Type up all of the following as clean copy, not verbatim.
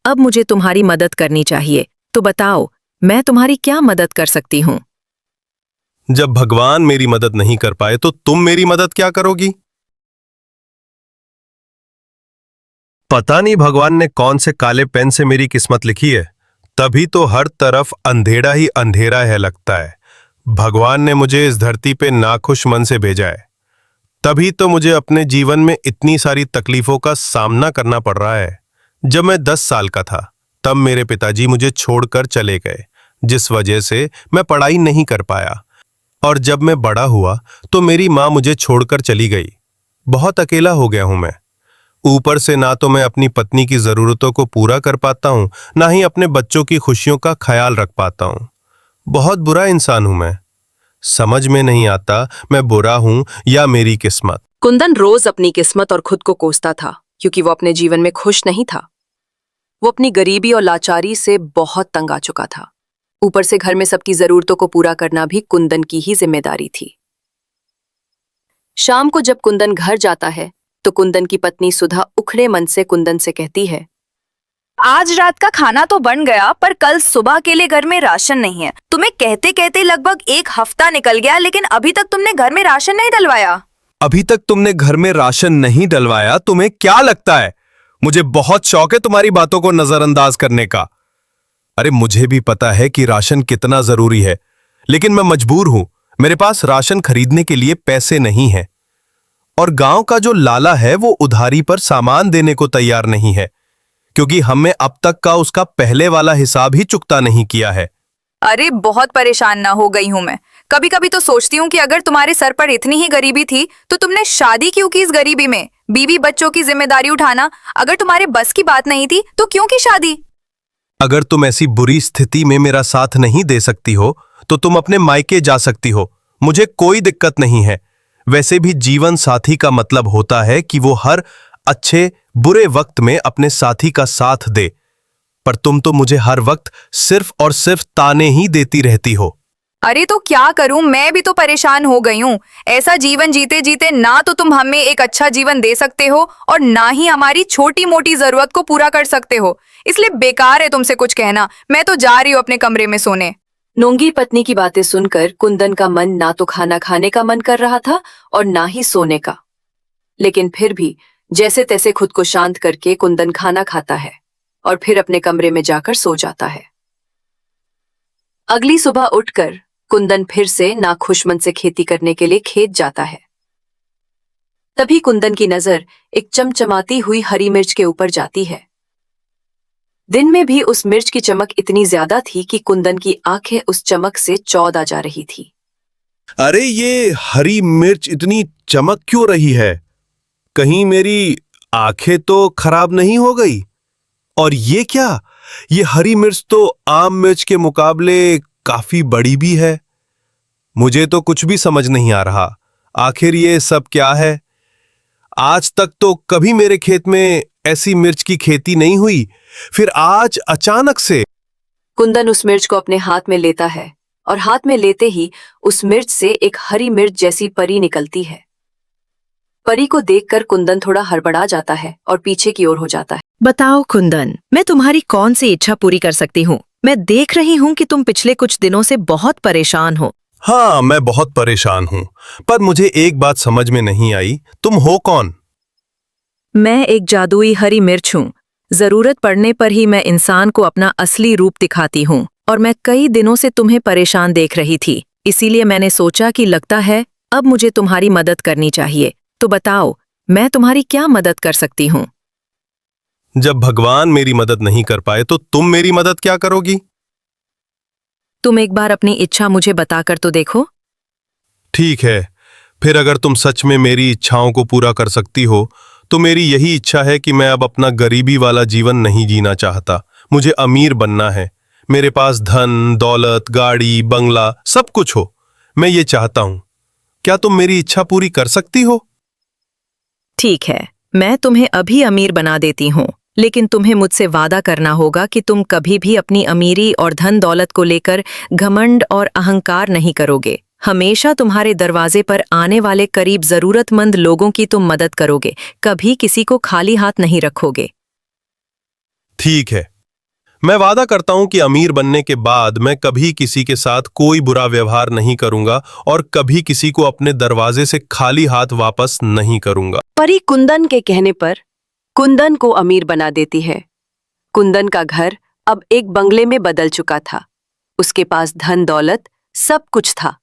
अब मुझे तुम्हारी मदद करनी चाहिए। तो बताओ, मैं तुम्हारी क्या मदद कर सकती हूँ? जब भगवान मेरी मदद नहीं कर पाए तो तुम मेरी मदद क्या करोगी? पता नहीं भगवान ने कौन से काले पेन से मेरी किस्मत लिखी है, तभी तो हर तरफ अंधेरा ही अंधेरा है लगता है। भगवान ने मुझे इस धरती पे नाखुश मन से भेजा है, तभी तो मुझे अपने जीवन में इतनी सारी तकलीफों का सामना करना पड़ रहा है। जब मैं 10 साल का था तब मेरे पिताजी मुझे छोड़कर चले गए, जिस वजह से मैं पढ़ाई नहीं कर पाया। और जब मैं बड़ा हुआ तो मेरी माँ मुझे छोड़कर चली गई। बहुत अकेला हो गया हूं मैं। ऊपर से ना तो मैं अपनी पत्नी की जरूरतों को पूरा कर पाता हूं, ना ही अपने बच्चों की खुशियों का ख्याल रख पाता हूं। बहुत बुरा इंसान हूं मैं। समझ में नहीं आता मैं बुरा हूं या मेरी किस्मत। कुंदन रोज अपनी किस्मत और खुद को कोसता था, क्योंकि वो अपने जीवन में खुश नहीं था। वो अपनी गरीबी और लाचारी से बहुत तंग आ चुका था। ऊपर से घर में सबकी जरूरतों को पूरा करना भी कुंदन की ही जिम्मेदारी थी। शाम को जब कुंदन घर जाता है तो कुंदन की पत्नी सुधा उखड़े मन से कुंदन से कहती है, आज रात का खाना तो बन गया, पर कल सुबह के लिए घर में राशन नहीं है। तुम्हें कहते कहते लगभग 1 हफ्ता निकल गया, लेकिन अभी तक तुमने घर में राशन नहीं डलवाया। अभी तक तुमने घर में राशन नहीं डलवाया? तुम्हें क्या लगता है मुझे बहुत शौक है तुम्हारी बातों को नजरअंदाज करने का? अरे मुझे भी पता है कि राशन कितना जरूरी है, लेकिन मैं मजबूर हूं। मेरे पास राशन खरीदने के लिए पैसे नहीं हैं। और गांव का जो लाला है वो उधारी पर सामान देने को तैयार नहीं है, क्योंकि हमें अब तक का उसका पहले वाला हिसाब ही चुकता नहीं किया है। अरे बहुत परेशान ना हो गई हूँ मैं। कभी कभी तो सोचती हूँ कि अगर तुम्हारे सर पर इतनी ही गरीबी थी तो तुमने शादी क्यों की इस गरीबी में? बीवी बच्चों की जिम्मेदारी उठाना अगर तुम्हारे बस की बात नहीं थी तो क्यों की शादी? अगर तुम ऐसी बुरी स्थिति में मेरा साथ नहीं दे सकती हो तो तुम अपने मायके जा सकती हो, मुझे कोई दिक्कत नहीं है। वैसे भी जीवन साथी का मतलब होता है कि वो हर अच्छे बुरे वक्त में अपने साथी का साथ दे, पर तुम तो मुझे हर वक्त सिर्फ और सिर्फ ताने ही देती रहती हो। अरे तो क्या करूं, मैं भी तो परेशान हो गई हूँ। ऐसा जीवन जीते जीते ना तो तुम हमें एक अच्छा जीवन दे सकते हो और ना ही हमारी छोटी मोटी जरूरत को पूरा कर सकते हो। इसलिए बेकार है तुमसे कुछ कहना। मैं तो जा रही हूँ अपने कमरे में सोने। नोंगी पत्नी की बातें सुनकर कुंदन का मन ना तो खाना खाने का मन कर रहा था और ना ही सोने का। लेकिन फिर भी जैसे तैसे खुद को शांत करके कुंदन खाना खाता है और फिर अपने कमरे में जाकर सो जाता है। अगली सुबह उठकर कुंदन फिर से नाखुश मन से खेती करने के लिए खेत जाता है। तभी कुंदन की नजर एक चमचमाती हुई हरी मिर्च के ऊपर जाती है। दिन में भी उस मिर्च की चमक इतनी ज्यादा थी कि कुंदन की आंखें उस चमक से चौंधा जा रही थी। अरे ये हरी मिर्च इतनी चमक क्यों रही है? कहीं मेरी आंखें तो खराब नहीं हो गई? और ये क्या, ये हरी मिर्च तो आम मिर्च के मुकाबले काफी बड़ी भी है। मुझे तो कुछ भी समझ नहीं आ रहा, आखिर ये सब क्या है? आज तक तो कभी मेरे खेत में ऐसी मिर्च की खेती नहीं हुई, फिर आज अचानक से। कुंदन उस मिर्च को अपने हाथ में लेता है और हाथ में लेते ही उस मिर्च से एक हरी मिर्च जैसी परी निकलती है। परी को देखकर कुंदन थोड़ा हड़बड़ा जाता है और पीछे की ओर हो जाता है। बताओ कुंदन, मैं तुम्हारी कौन सी इच्छा पूरी कर सकती हूँ? मैं देख रही हूँ कि तुम पिछले कुछ दिनों से बहुत परेशान हो। हाँ, मैं बहुत परेशान हूं, पर मुझे एक बात समझ में नहीं आई, तुम हो कौन? मैं एक जादुई हरी मिर्च हूँ। जरूरत पड़ने पर ही मैं इंसान को अपना असली रूप दिखाती हूँ, और मैं कई दिनों से तुम्हें परेशान देख रही थी, इसीलिए मैंने सोचा कि लगता है अब मुझे तुम्हारी मदद करनी चाहिए। तो बताओ, मैं तुम्हारी क्या मदद कर सकती हूँ? जब भगवान मेरी मदद नहीं कर पाए तो तुम मेरी मदद क्या करोगी? तुम एक बार अपनी इच्छा मुझे बताकर तो देखो। ठीक है, फिर अगर तुम सच में मेरी इच्छाओं को पूरा कर सकती हो तो मेरी यही इच्छा है कि मैं अब अपना गरीबी वाला जीवन नहीं जीना चाहता। मुझे अमीर बनना है। मेरे पास धन, दौलत, गाड़ी, बंगला सब कुछ हो। मैं ये चाहता हूं। क्या तुम मेरी इच्छा पूरी कर सकती हो? ठीक है, मैं तुम्हें अभी अमीर बना देती हूँ, लेकिन तुम्हें मुझसे वादा करना होगा कि तुम कभी भी अपनी अमीरी और धन दौलत को लेकर घमंड और अहंकार नहीं करोगे। हमेशा तुम्हारे दरवाजे पर आने वाले करीब जरूरतमंद लोगों की तुम मदद करोगे, कभी किसी को खाली हाथ नहीं रखोगे। ठीक है, मैं वादा करता हूं कि अमीर बनने के बाद मैं कभी किसी के साथ कोई बुरा व्यवहार नहीं करूंगा और कभी किसी को अपने दरवाजे से खाली हाथ वापस नहीं करूंगा। परी कुंदन के कहने पर कुंदन को अमीर बना देती है। कुंदन का घर अब एक बंगले में बदल चुका था। उसके पास धन दौलत सब कुछ था।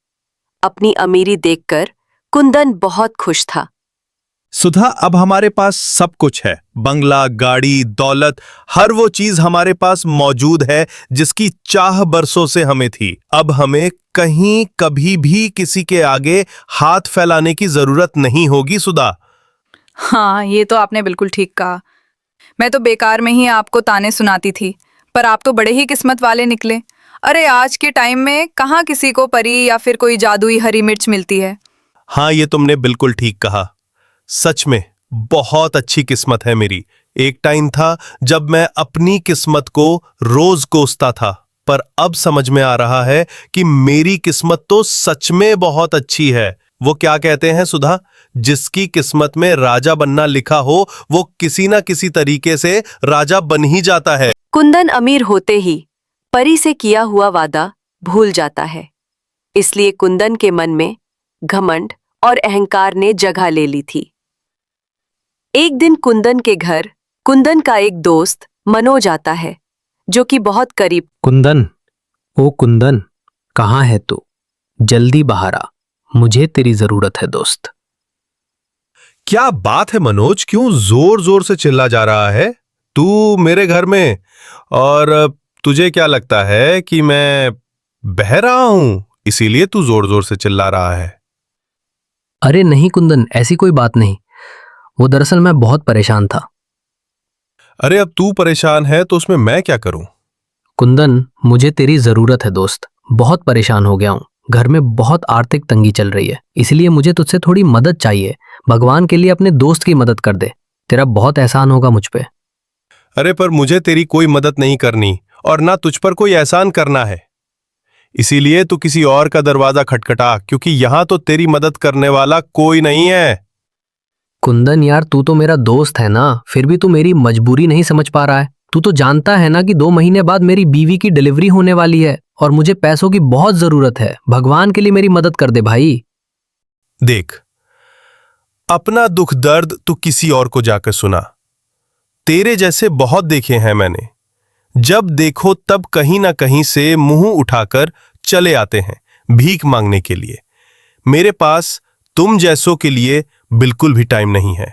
अपनी अमीरी देखकर कुंदन बहुत खुश था। सुधा, अब हमारे पास सब कुछ है, बंगला, गाड़ी, दौलत, हर वो चीज हमारे पास मौजूद है जिसकी चाह बरसों से हमें थी। अब हमें कहीं कभी भी किसी के आगे हाथ फैलाने की जरूरत नहीं होगी सुधा। हाँ, ये तो आपने बिल्कुल ठीक कहा। मैं तो बेकार में ही आपको ताने सुनाती थी, पर आप तो बड़े ही किस्मत वाले निकले। अरे आज के टाइम में कहाँ किसी को परी या फिर कोई जादुई हरी मिर्च मिलती है। हाँ, ये तुमने बिल्कुल ठीक कहा। सच में बहुत अच्छी किस्मत है मेरी। एक टाइम था जब मैं अपनी किस्मत को रोज कोसता था, पर अब समझ में आ रहा है कि मेरी किस्मत तो सच में बहुत अच्छी है। वो क्या कहते हैं सुधा, जिसकी किस्मत में राजा बनना लिखा हो वो किसी ना किसी तरीके से राजा बन ही जाता है। कुंदन अमीर होते ही परी से किया हुआ वादा भूल जाता है। इसलिए कुंदन के मन में घमंड और अहंकार ने जगह ले ली थी। एक दिन कुंदन के घर कुंदन का एक दोस्त मनोज आता है, जो कि बहुत करीब। कुंदन, ओ कुंदन, कहाँ है तू? जल्दी बाहर आ, मुझे तेरी जरूरत है दोस्त। क्या बात है मनोज, क्यों जोर जोर से चिल्ला जा रहा है तू मेरे घर में? और तुझे क्या लगता है कि मैं बह रहा हूं इसीलिए तू जोर जोर से चिल्ला रहा है? अरे नहीं कुंदन, ऐसी कोई बात नहीं। वो दरअसल मैं बहुत परेशान था। अरे अब तू परेशान है तो उसमें मैं क्या करूं? कुंदन, मुझे तेरी जरूरत है दोस्त। बहुत परेशान हो गया हूँ। घर में बहुत आर्थिक तंगी चल रही है, इसलिए मुझे तुझसे थोड़ी मदद चाहिए। भगवान के लिए अपने दोस्त की मदद कर दे, तेरा बहुत एहसान होगा मुझ पे। अरे पर मुझे तेरी कोई मदद नहीं करनी और ना तुझ पर कोई एहसान करना है, इसीलिए तू किसी और का दरवाजा खटखटा, क्योंकि यहां तो तेरी मदद करने वाला कोई नहीं है। कुंदन यार, तू तो मेरा दोस्त है ना, फिर भी तू मेरी मजबूरी नहीं समझ पा रहा है। तू तो जानता है ना कि 2 महीने बाद मेरी बीवी की डिलीवरी होने वाली है और मुझे पैसों की बहुत जरूरत है। भगवान के लिए मेरी मदद कर दे भाई। देख, अपना दुख दर्द तू किसी और को जाकर सुना। तेरे जैसे बहुत देखे हैं मैंने। जब देखो तब कहीं ना कहीं से मुंह उठाकर चले आते हैं भीख मांगने के लिए। मेरे पास तुम जैसों के लिए बिल्कुल भी टाइम नहीं है।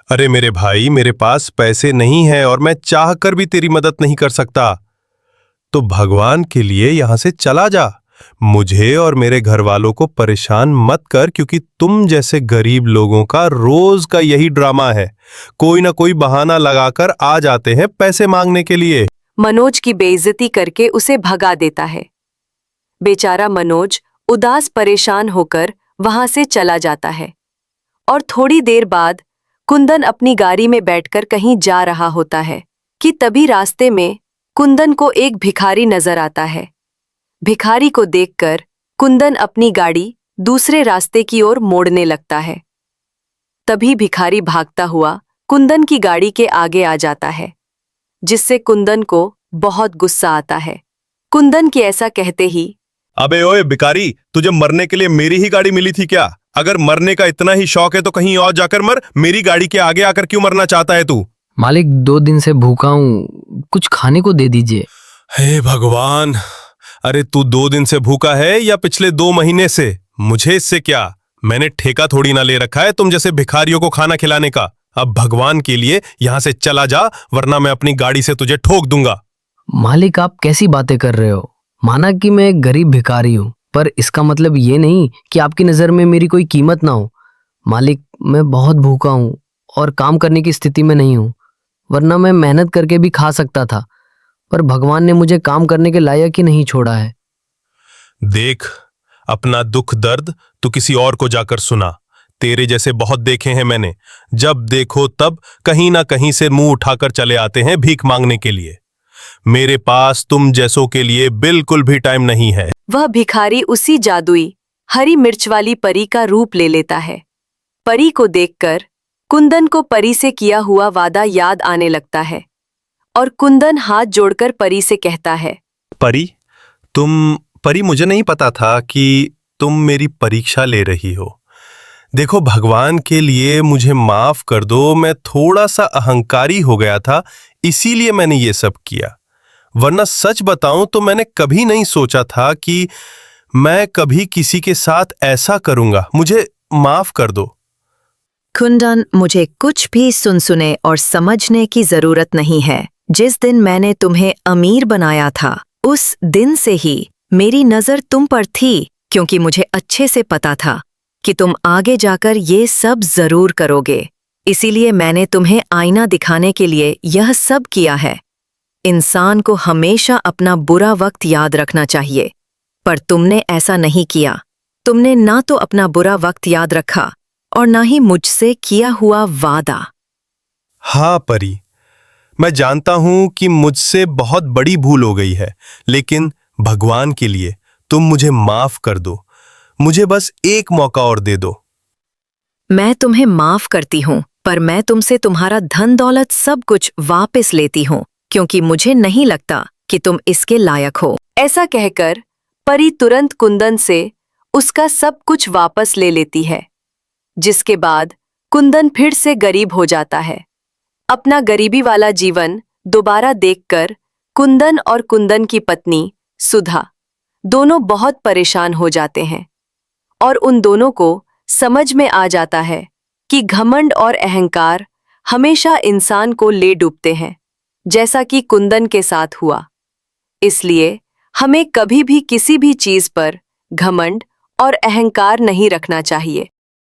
अरे मेरे भाई, मेरे पास पैसे नहीं है और मैं चाहकर भी तेरी मदद नहीं कर सकता। तो भगवान के लिए यहां से चला जा। मुझे और मेरे घर वालों को परेशान मत कर, क्योंकि तुम जैसे गरीब लोगों का रोज का यही ड्रामा है। कोई ना कोई बहाना लगाकर आ जाते हैं पैसे मांगने के लिए। मनोज की बेइज्जती करके उसे भगा देता है। बेचारा मनोज उदास परेशान होकर वहां से चला जाता है और थोड़ी देर बाद कुंदन अपनी गाड़ी में बैठकर कहीं जा रहा होता है कि तभी रास्ते में कुंदन को एक भिखारी नजर आता है। भिखारी को देखकर कुंदन अपनी गाड़ी दूसरे रास्ते की ओर मोड़ने लगता है। तभी भिखारी भागता हुआ कुंदन की गाड़ी के आगे आ जाता है, जिससे कुंदन को बहुत गुस्सा आता है। कुंदन के ऐसा कहते ही, अबे ओए भिखारी, तुझे मरने के लिए मेरी ही गाड़ी मिली थी क्या? अगर मरने का इतना ही शौक है तो कहीं और जाकर मर, मेरी गाड़ी के आगे आकर क्यों मरना चाहता है तू? मालिक, 2 दिन से भूखा हूँ, कुछ खाने को दे दीजिए। हे भगवान, अरे तू 2 दिन से भूखा है या पिछले 2 महीने से? मुझे इससे क्या? मैंने ठेका थोड़ी ना ले रखा है तुम जैसे भिखारियों को खाना खिलाने का। अब भगवान के लिए यहां से चला जा, वरना मैं अपनी गाड़ी से तुझे ठोक दूंगा। मालिक, आप कैसी बातें कर रहे हो? माना कि मैं एक गरीब भिखारी हूँ, पर इसका मतलब ये नहीं कि आपकी नज़र में मेरी कोई कीमत ना हो। मालिक, मैं बहुत भूखा हूँ और काम करने की स्थिति में नहीं हूँ, वरना मैं मेहनत करके भी खा सकता था, पर भगवान ने मुझे काम करने के लायक ही नहीं छोड़ा है। देख, अपना दुख दर्द तू किसी और को जाकर सुना। तेरे जैसे बहुत देखे हैं मैंने। जब देखो तब कहीं ना कहीं से मुंह उठाकर चले आते हैं भीख मांगने के लिए। मेरे पास तुम जैसों के लिए बिल्कुल भी टाइम नहीं है। वह भिखारी उसी जादुई हरी मिर्च वाली परी का रूप ले लेता है। परी को देखकर कुंदन को परी से किया हुआ वादा याद आने लगता है और कुंदन हाथ जोड़कर परी से कहता है, परी मुझे नहीं पता था कि तुम मेरी परीक्षा ले रही हो। देखो, भगवान के लिए मुझे माफ कर दो, मैं थोड़ा सा अहंकारी हो गया था, इसीलिए मैंने ये सब किया। वरना सच बताऊं तो मैंने कभी नहीं सोचा था कि मैं कभी किसी के साथ ऐसा करूंगा। मुझे माफ कर दो। कुंदन, मुझे कुछ भी सुने और समझने की जरूरत नहीं है। जिस दिन मैंने तुम्हें अमीर बनाया था, उस दिन से ही मेरी नजर तुम पर थी, क्योंकि मुझे अच्छे से पता था कि तुम आगे जाकर ये सब जरूर करोगे। इसीलिए मैंने तुम्हें आईना दिखाने के लिए यह सब किया है। इंसान को हमेशा अपना बुरा वक्त याद रखना चाहिए, पर तुमने ऐसा नहीं किया। तुमने ना तो अपना बुरा वक्त याद रखा और ना ही मुझसे किया हुआ वादा। हाँ परी, मैं जानता हूं कि मुझसे बहुत बड़ी भूल हो गई है, लेकिन भगवान के लिए तुम मुझे माफ कर दो। मुझे बस एक मौका और दे दो। मैं तुम्हें माफ करती हूँ, पर मैं तुमसे तुम्हारा धन दौलत सब कुछ वापस लेती हूँ, क्योंकि मुझे नहीं लगता कि तुम इसके लायक हो। ऐसा कहकर परी तुरंत कुंदन से उसका सब कुछ वापस ले लेती है, जिसके बाद कुंदन फिर से गरीब हो जाता है। अपना गरीबी वाला जीवन दोबारा देखकर कुंदन और कुंदन की पत्नी सुधा दोनों बहुत परेशान हो जाते हैं और उन दोनों को समझ में आ जाता है कि घमंड और अहंकार हमेशा इंसान को ले डूबते हैं, जैसा कि कुंदन के साथ हुआ। इसलिए हमें कभी भी किसी भी चीज पर घमंड और अहंकार नहीं रखना चाहिए।